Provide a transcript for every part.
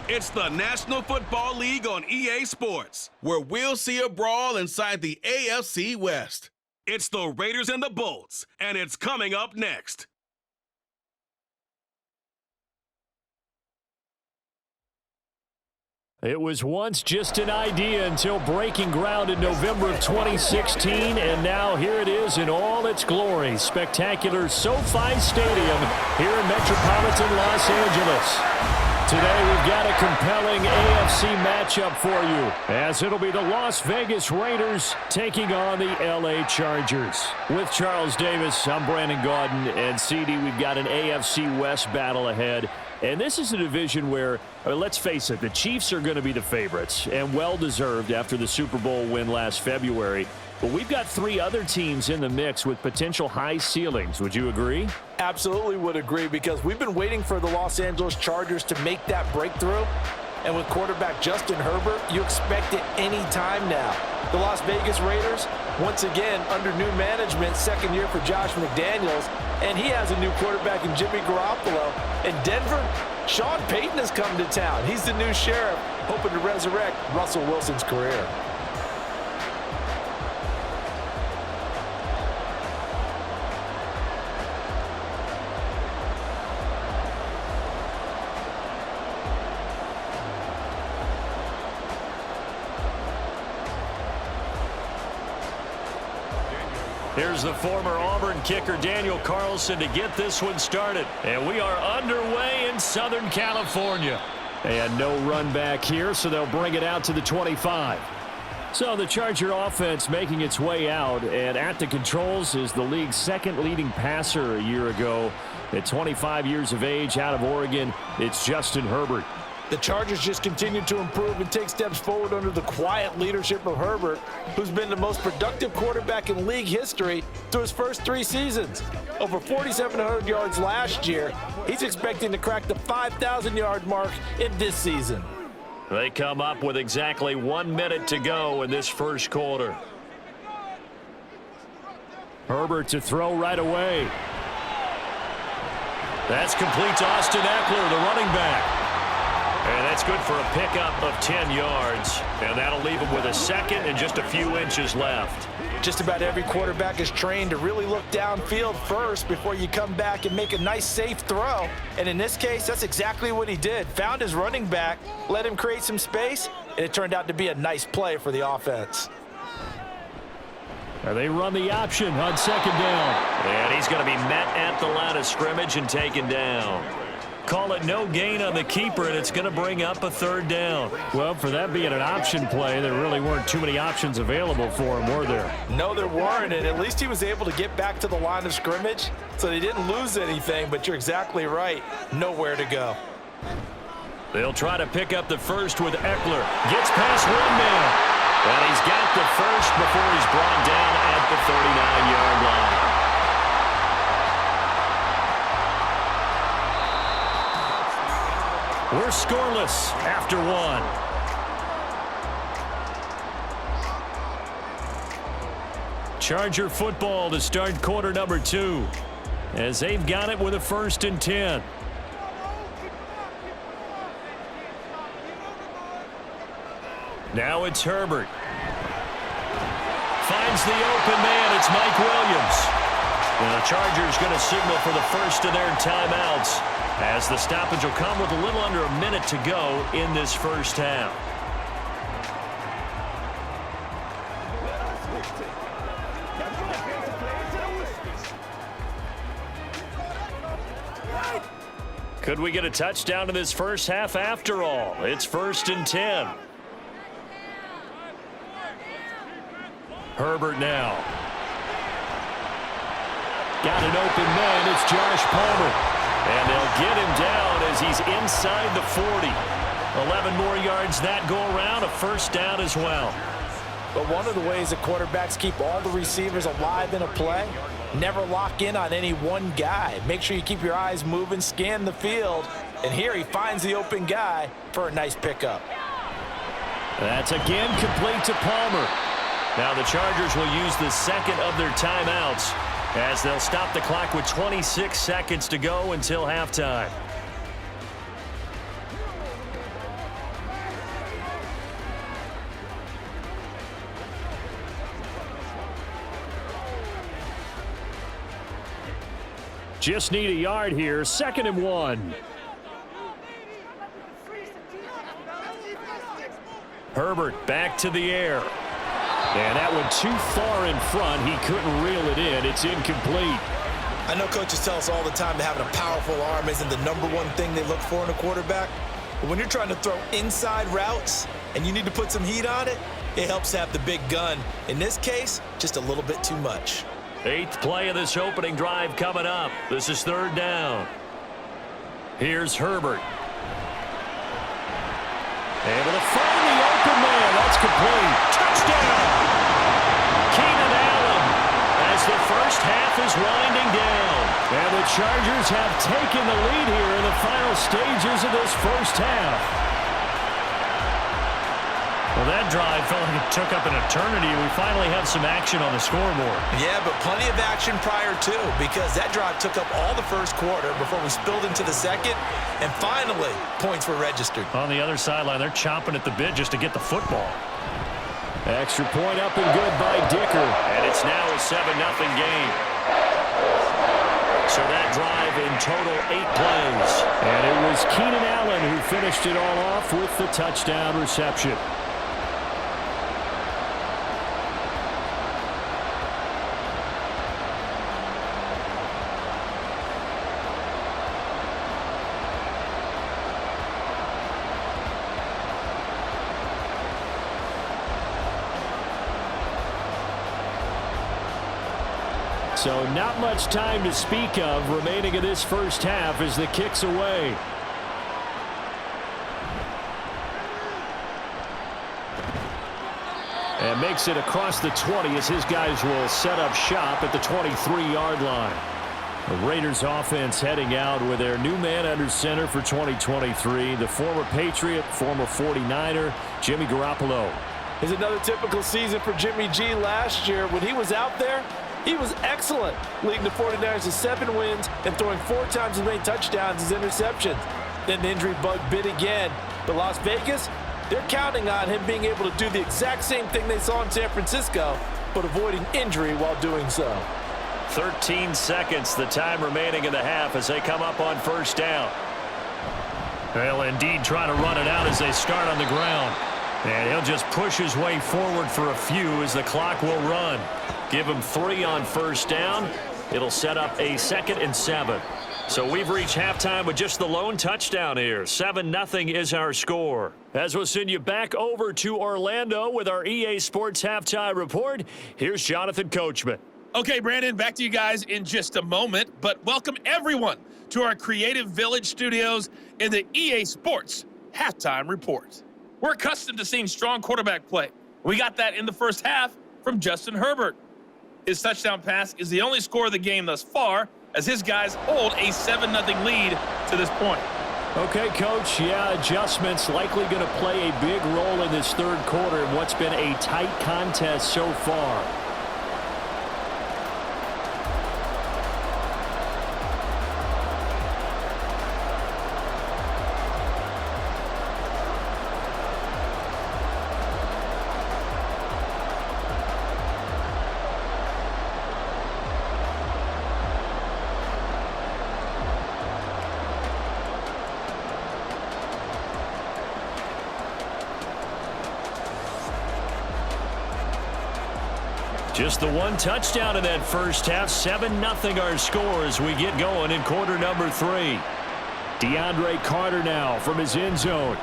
It's the National Football League on EA Sports, where we'll see a brawl inside the AFC West. It's the Raiders and the Bolts, and it's coming up next. It was once just an idea until breaking ground in November of 2016, and now here it is in all its glory. Spectacular SoFi Stadium here in metropolitan Los Angeles. Today we've got a compelling AFC matchup for you, as it'll be the Las Vegas Raiders taking on the LA Chargers. With Charles Davis, I'm Brandon Gaudin, and CD, we've got an AFC West battle ahead. And this is a division where, let's face it, the Chiefs are going to be the favorites, and well-deserved after the Super Bowl win last February. But we've got three other teams in the mix with potential high ceilings. Would you agree? Absolutely would agree, because we've been waiting for the Los Angeles Chargers to make that breakthrough. And with quarterback Justin Herbert, you expect it any time now. The Las Vegas Raiders, once again, under new management, second year for Josh McDaniels. And he has a new quarterback in Jimmy Garoppolo. And Denver, Sean Payton has come to town. He's the new sheriff, hoping to resurrect Russell Wilson's career. Here's the former Auburn kicker Daniel Carlson to get this one started. And we are underway in Southern California. And no run back here, so they'll bring it out to the 25. So the Charger offense making its way out, and at the controls is the league's second leading passer a year ago. At 25 years of age, out of Oregon, it's Justin Herbert. The Chargers just continue to improve and take steps forward under the quiet leadership of Herbert, who's been the most productive quarterback in league history through his first 3 seasons. Over 4,700 yards last year. He's expecting to crack the 5,000-yard mark in this season. They come up with exactly 1 minute to go in this first quarter. Herbert to throw right away. That's complete to Austin Eckler, the running back. And that's good for a pickup of 10 yards. And that'll leave him with a second and just a few inches left. Just about every quarterback is trained to really look downfield first before you come back and make a nice, safe throw. And in this case, that's exactly what he did. Found his running back, let him create some space, and it turned out to be a nice play for the offense. They run the option on second down. And he's going to be met at the line of scrimmage and taken down. Call it no gain on the keeper, and it's going to bring up a third down. Well, for that being an option play, there really weren't too many options available for him, were there? No, there weren't, and at least he was able to get back to the line of scrimmage, so they didn't lose anything, but you're exactly right. Nowhere to go. They'll try to pick up the first with Eckler. Gets past one man, and he's got the first before he's brought down at the 39-yard line. We're scoreless after one. Charger football to start quarter number 2, as they've got it with a 1st and 10. Now it's Herbert. Finds the open man. It's Mike Williams. And the Chargers going to signal for the first of their timeouts, as the stoppage will come with a little under a minute to go in this first half. Could we get a touchdown in this first half after all? It's 1st and 10. Herbert now. Got an open man. It's Josh Palmer. And they'll get him down as he's inside the 40. 11 more yards that go around, a first down as well. But one of the ways that quarterbacks keep all the receivers alive in a play, never lock in on any one guy. Make sure you keep your eyes moving, scan the field. And here he finds the open guy for a nice pickup. That's again complete to Palmer. Now the Chargers will use the second of their timeouts, as they'll stop the clock with 26 seconds to go until halftime. Just need a yard here. 2nd and 1. Herbert back to the air. And that one too far in front. He couldn't reel it in. It's incomplete. I know coaches tell us all the time that having a powerful arm isn't the #1 thing they look for in a quarterback. But when you're trying to throw inside routes and you need to put some heat on it, it helps to have the big gun. In this case, just a little bit too much. 8th play of this opening drive coming up. This is 3rd down. Here's Herbert. Able to find the open man. That's complete. Touchdown! Keenan Allen as the first half is winding down. And the Chargers have taken the lead here in the final stages of this first half. Well, that drive felt like it took up an eternity. We finally have some action on the scoreboard. Yeah, but plenty of action prior to, because that drive took up all the first quarter before we spilled into the second, and finally, points were registered. On the other sideline, they're chomping at the bit just to get the football. Extra point up and good by Dicker. And it's now a 7-0 game. So that drive in total 8 plays. And it was Keenan Allen who finished it all off with the touchdown reception. So not much time to speak of remaining in this first half as the kick's away. And makes it across the 20 as his guys will set up shop at the 23-yard line. The Raiders offense heading out with their new man under center for 2023, the former Patriot, former 49er, Jimmy Garoppolo. It's another typical season for Jimmy G. Last year, when he was out there, he was excellent, leading the 49ers to 7 wins and throwing 4 times as many touchdowns as interceptions. Then the injury bug bit again. But Las Vegas, they're counting on him being able to do the exact same thing they saw in San Francisco, but avoiding injury while doing so. 13 seconds, the time remaining in the half as they come up on first down. They'll indeed try to run it out as they start on the ground. And he'll just push his way forward for a few as the clock will run. Give him 3 on first down. It'll set up a 2nd and 7. So we've reached halftime with just the lone touchdown here. 7-0 is our score. As we'll send you back over to Orlando with our EA Sports Halftime Report, here's Jonathan Coachman. Okay, Brandon, back to you guys in just a moment, but welcome everyone to our Creative Village studios in the EA Sports Halftime Report. We're accustomed to seeing strong quarterback play. We got that in the first half from Justin Herbert. His touchdown pass is the only score of the game thus far, as his guys hold a 7-0 lead to this point. Okay, Coach, yeah, adjustments likely going to play a big role in this third quarter in what's been a tight contest so far. Just the one touchdown in that first half. 7-0 our score as we get going in quarter number 3. DeAndre Carter now from his end zone.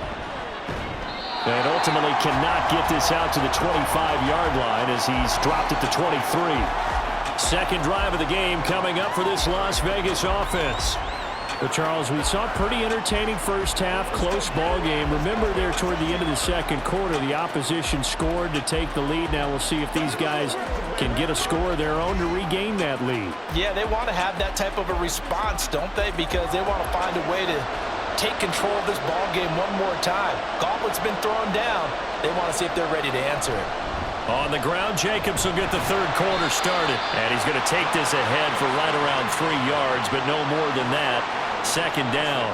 And ultimately cannot get this out to the 25-yard line as he's dropped it to 23. Second drive of the game coming up for this Las Vegas offense. But Charles, we saw a pretty entertaining first half, close ball game. Remember there toward the end of the second quarter, the opposition scored to take the lead. Now we'll see if these guys can get a score of their own to regain that lead. Yeah, they want to have that type of a response, don't they? Because they want to find a way to take control of this ball game one more time. Gauntlet's been thrown down. They want to see if they're ready to answer it. On the ground, Jacobs will get the third quarter started. And he's going to take this ahead for right around 3 yards, but no more than that. Second down.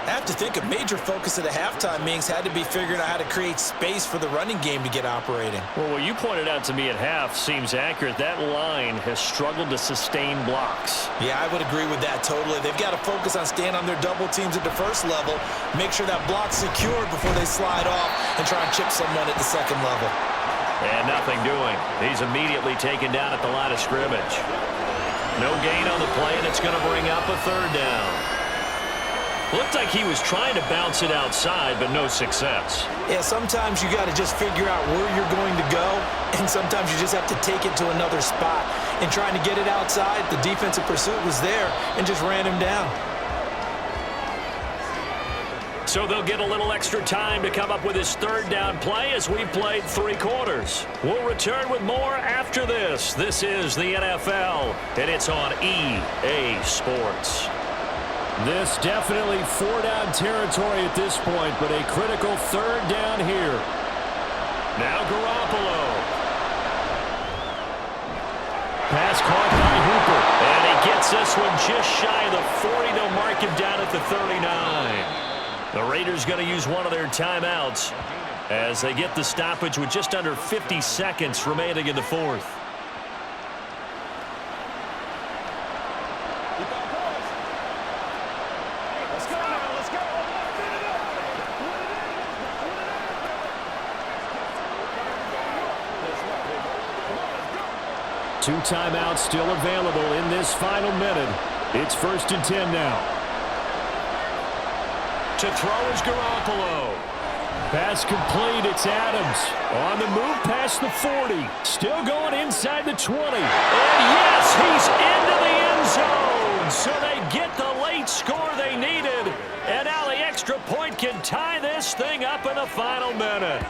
I have to think a major focus of the halftime meetings had to be figuring out how to create space for the running game to get operating. Well, what you pointed out to me at half seems accurate. That line has struggled to sustain blocks. Yeah, I would agree with that totally. They've got to focus on staying on their double teams at the first level, make sure that block's secure before they slide off and try and chip someone at the second level. And nothing doing. He's immediately taken down at the line of scrimmage. No gain on the play, and it's going to bring up a third down. Looked like he was trying to bounce it outside, but no success. Yeah, sometimes you got to just figure out where you're going to go, and sometimes you just have to take it to another spot. And trying to get it outside, the defensive pursuit was there and just ran him down. So they'll get a little extra time to come up with his third down play as we've played 3 quarters. We'll return with more after this. This is the NFL, and it's on EA Sports. This definitely 4-down territory at this point, but a critical third down here. Now Garoppolo. Pass caught by Hooper, and he gets this one just shy of the 40. They'll mark him down at the 39. The Raiders going to use one of their timeouts as they get the stoppage with just under 50 seconds remaining in the fourth. Two timeouts still available in this final minute. It's 1st and 10 now. To throw is Garoppolo. Pass complete. It's Adams. On the move past the 40. Still going inside the 20. And yes, he's into the end zone. So they get the late score they needed. And now the extra point can tie this thing up in the final minute.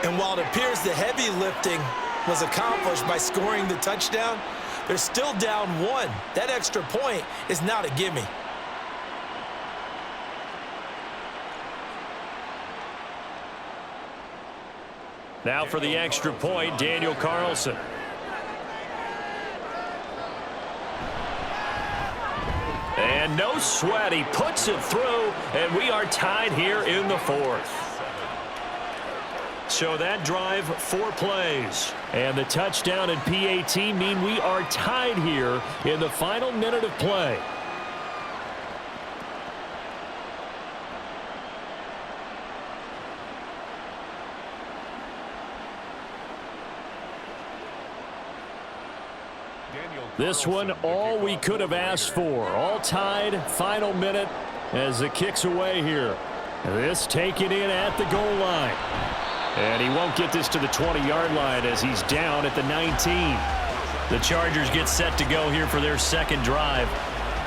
And while it appears the heavy lifting was accomplished by scoring the touchdown, they're still down 1. That extra point is not a gimme. Now for the extra point, Daniel Carlson. And no sweat, he puts it through, and we are tied here in the fourth. So that drive, 4 plays. And the touchdown and PAT mean we are tied here in the final minute of play. This one, all we could have asked for. All tied, final minute as the kick's away here. This taken in at the goal line. And he won't get this to the 20-yard line as he's down at the 19. The Chargers get set to go here for their second drive.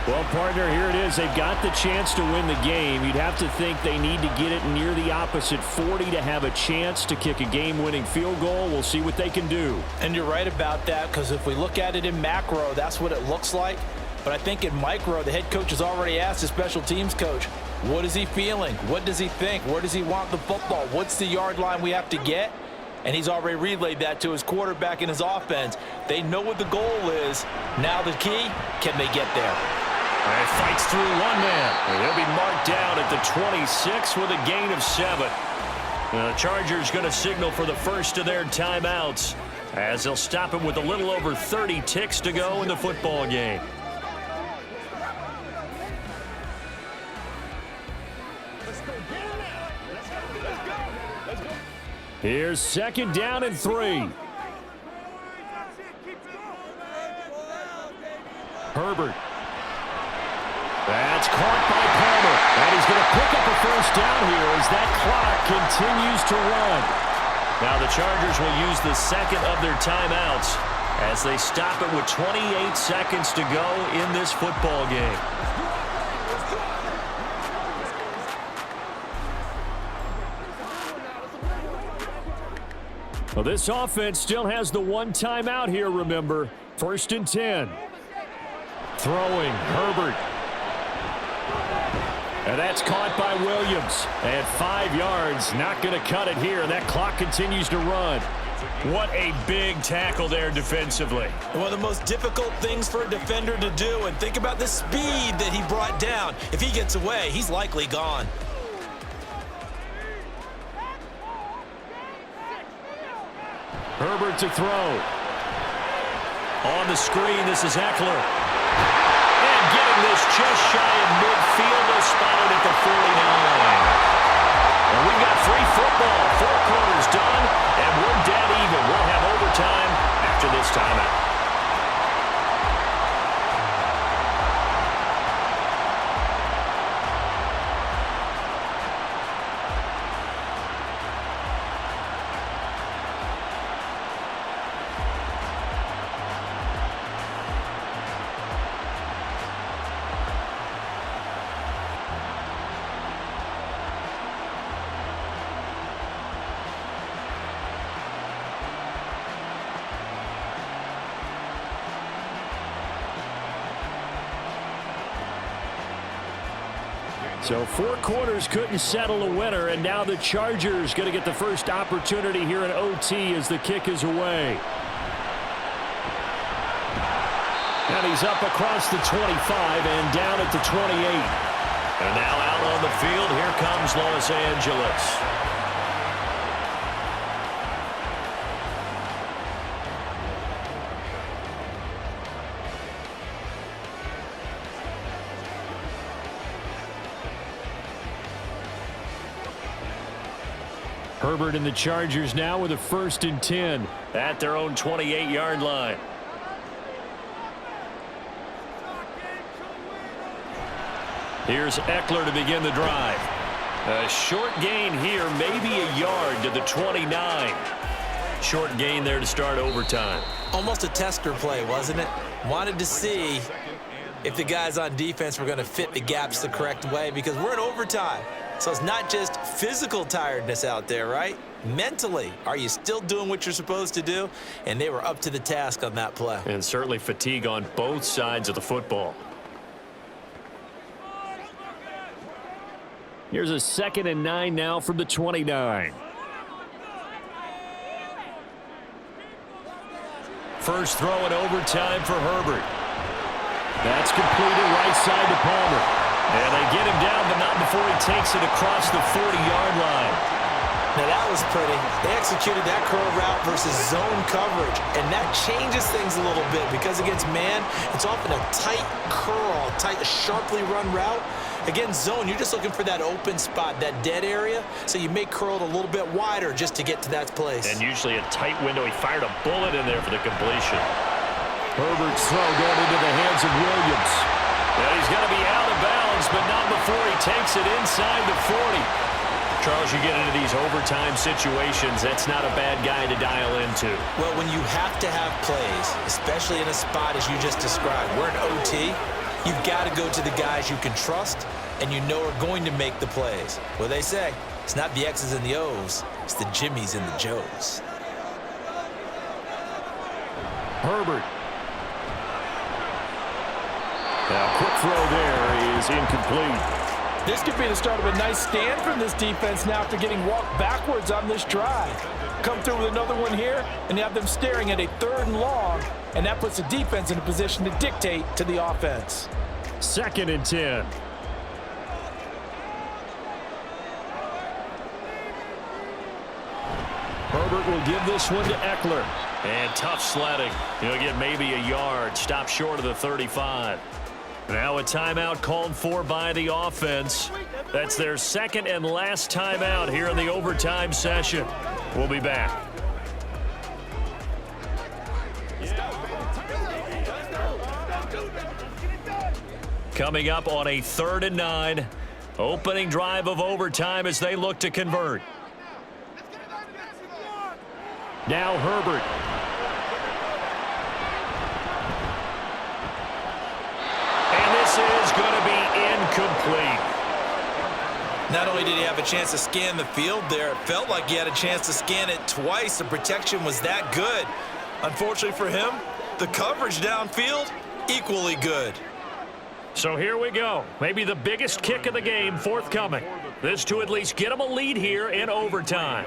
Well, partner, here it is. They've got the chance to win the game. You'd have to think they need to get it near the opposite 40 to have a chance to kick a game-winning field goal. We'll see what they can do. And you're right about that, because if we look at it in macro, that's what it looks like. But I think in micro, the head coach has already asked the special teams coach, what is he feeling? What does he think? Where does he want the football? What's the yard line we have to get? And he's already relayed that to his quarterback and his offense. They know what the goal is. Now the key, can they get there? And fights through one man. And he'll be marked down at the 26 with a gain of 7. The Chargers going to signal for the first of their timeouts as they'll stop him with a little over 30 ticks to go in the football game. Here's 2nd down and 3. Herbert. That's caught by Palmer. And he's going to pick up a first down here as that clock continues to run. Now the Chargers will use the second of their timeouts as they stop it with 28 seconds to go in this football game. Well, this offense still has the 1 timeout here, remember. 1st and 10. Throwing, Herbert. And that's caught by Williams. At 5 yards, not going to cut it here. That clock continues to run. What a big tackle there defensively. One of the most difficult things for a defender to do, and think about the speed that he brought down. If he gets away, he's likely gone. Herbert to throw. On the screen, this is Eckler. And getting this just shy of midfield, they'll spot it at the 49. And we've got free football. 4 quarters done, and we're dead even. We'll have overtime after this timeout. So 4 quarters couldn't settle a winner, and now the Chargers going to get the first opportunity here in OT as the kick is away. And he's up across the 25 and down at the 28. And now out on the field, here comes Los Angeles. Herbert and the Chargers now with a 1st and 10 at their own 28-yard line. Here's Eckler to begin the drive. A short gain here, maybe a yard to the 29. Short gain there to start overtime. Almost a tester play, wasn't it? Wanted to see if the guys on defense were going to fit the gaps the correct way, because we're in overtime. So it's not just physical tiredness out there, right? Mentally, are you still doing what you're supposed to do? And they were up to the task on that play. And certainly fatigue on both sides of the football. Here's a 2nd and 9 now from the 29. First throw in overtime for Herbert. That's completed right side to Palmer. And they get him down, but not before he takes it across the 40-yard line. Now that was pretty. They executed that curl route versus zone coverage, and that changes things a little bit because against man, it's often a tight curl, sharply run route. Against zone, you're just looking for that open spot, that dead area, so you may curl it a little bit wider just to get to that place. And usually a tight window. He fired a bullet in there for the completion. Herbert's throw going into the hands of Williams. And he's going to be out of bounds, but not before he takes it inside the 40. Charles, you get into these overtime situations, that's not a bad guy to dial into. Well, when you have to have plays, especially in a spot as you just described, we're in OT, you've got to go to the guys you can trust and you know are going to make the plays. Well, they say, it's not the X's and the O's, it's the Jimmies and the Joes. Herbert. Now, quick throw there is incomplete. This could be the start of a nice stand from this defense now after getting walked backwards on this drive. Come through with another one here, and you have them staring at a 3rd and long, and that puts the defense in a position to dictate to the offense. 2nd and 10. Herbert will give this one to Eckler. And tough sledding. He'll get maybe a yard. Stop short of the 35. Now a timeout called for by the offense. That's their 2nd and last timeout here in the overtime session. We'll be back. Coming up on a 3rd and 9. Opening drive of overtime as they look to convert. Now Herbert. And this is going to be incomplete. Not only did he have a chance to scan the field there, it felt like he had a chance to scan it twice. The protection was that good. Unfortunately for him, the coverage downfield, equally good. So here we go. Maybe the biggest kick of the game forthcoming. This to at least get them a lead here in overtime.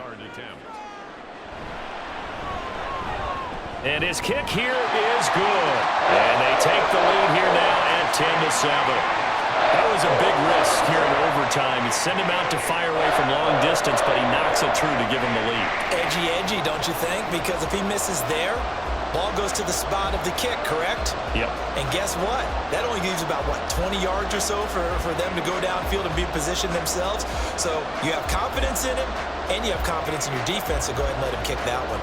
And his kick here is good. And they take the lead here now at 10-7. That was a big risk here in overtime. It sent him out to fire away from long distance, but he knocks it through to give him the lead. Edgy, don't you think? Because if he misses there, ball goes to the spot of the kick, correct? Yep. And guess what? That only leaves about, 20 yards or so for them to go downfield and be positioned themselves. So you have confidence in him, and you have confidence in your defense, so go ahead and let him kick that one.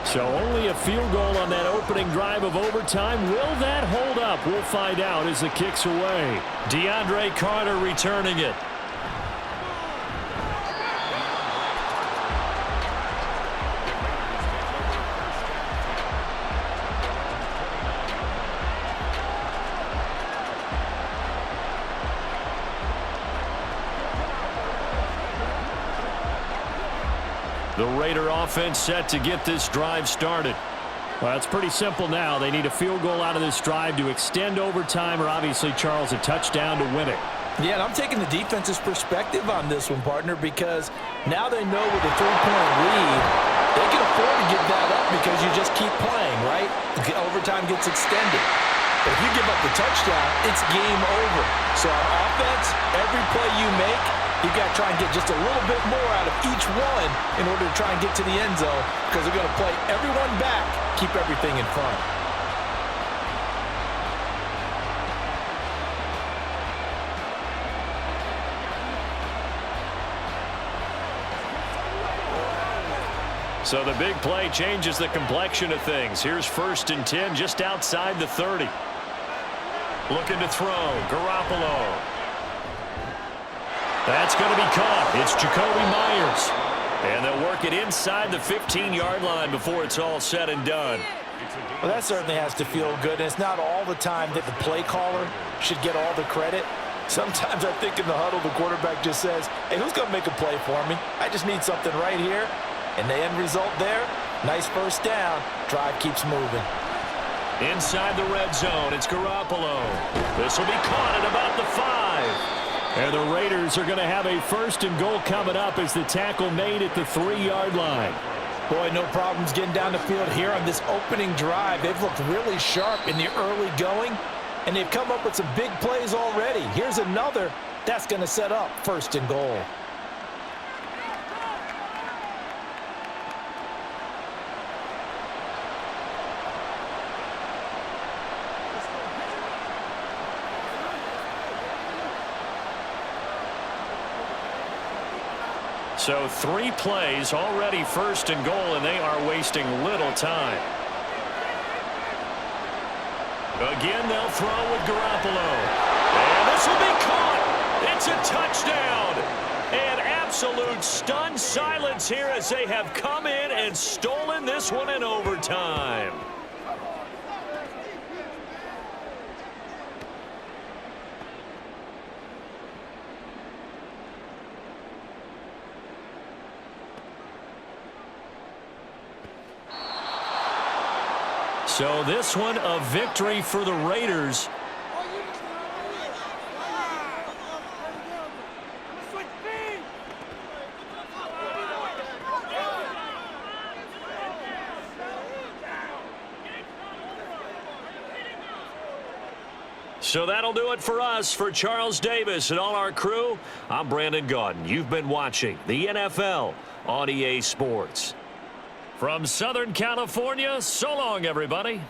So only a field goal on that opening drive of overtime. Will that hold up? We'll find out as the kick's away. DeAndre Carter returning it. The Raider offense set to get this drive started. Well, it's pretty simple now. They need a field goal out of this drive to extend overtime, or obviously, Charles, a touchdown to win it. Yeah, and I'm taking the defense's perspective on this one, partner, because now they know with a 3-point lead, they can afford to give that up because you just keep playing, right? The overtime gets extended. But if you give up the touchdown, it's game over. So on offense, every play you make, you've got to try and get just a little bit more out of each one in order to try and get to the end zone, because they're going to play everyone back, keep everything in front. So the big play changes the complexion of things. Here's 1st and 10 just outside the 30. Looking to throw. Garoppolo. That's going to be caught. It's Jacoby Myers. And they'll work it inside the 15-yard line before it's all said and done. Well, that certainly has to feel good. And it's not all the time that the play caller should get all the credit. Sometimes I think in the huddle, the quarterback just says, hey, who's going to make a play for me? I just need something right here. And the end result there, nice first down. Drive keeps moving. Inside the red zone, it's Garoppolo. This will be caught at about the 5. And the Raiders are going to have a 1st and goal coming up as the tackle made at the 3-yard line. Boy, no problems getting down the field here on this opening drive. They've looked really sharp in the early going, and they've come up with some big plays already. Here's another that's going to set up 1st and goal. So 3 plays already 1st and goal, and they are wasting little time. Again, they'll throw with Garoppolo. And this will be caught. It's a touchdown. And absolute stunned silence here as they have come in and stolen this one in overtime. So this one a victory for the Raiders. So that'll do it for us. For Charles Davis and all our crew, I'm Brandon Gaudin. You've been watching the NFL on EA Sports. From Southern California, so long, everybody.